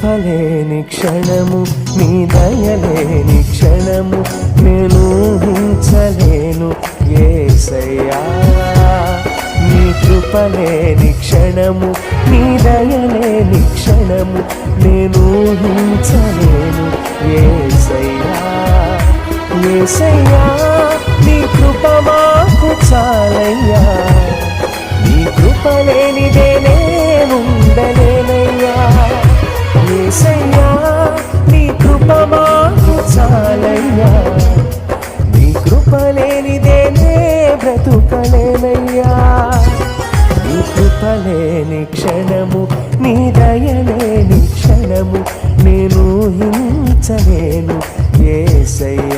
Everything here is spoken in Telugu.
కృపలేని క్షణము నీ దయలేని క్షణము నేను ఊహించలేను యేసయ్యా నీ కృపలేని క్షణము నీ దయలేని క్షణము నేను ఊహించలేను యేసయ్యా యేసయ్యా నీ కృప మాకు చాలయ్యా నీ కృప లేనిదే నేనుండలేనయ్యా యేసయ్యా నీ కృప మాకు చాలయ్యా నీ కృప లేనిదే నే బ్రతుకలేనయ్యా నీ కృప లేని క్షణము నీ దయలేని క్షణము నేను ఊహించలేను యేసయ్యా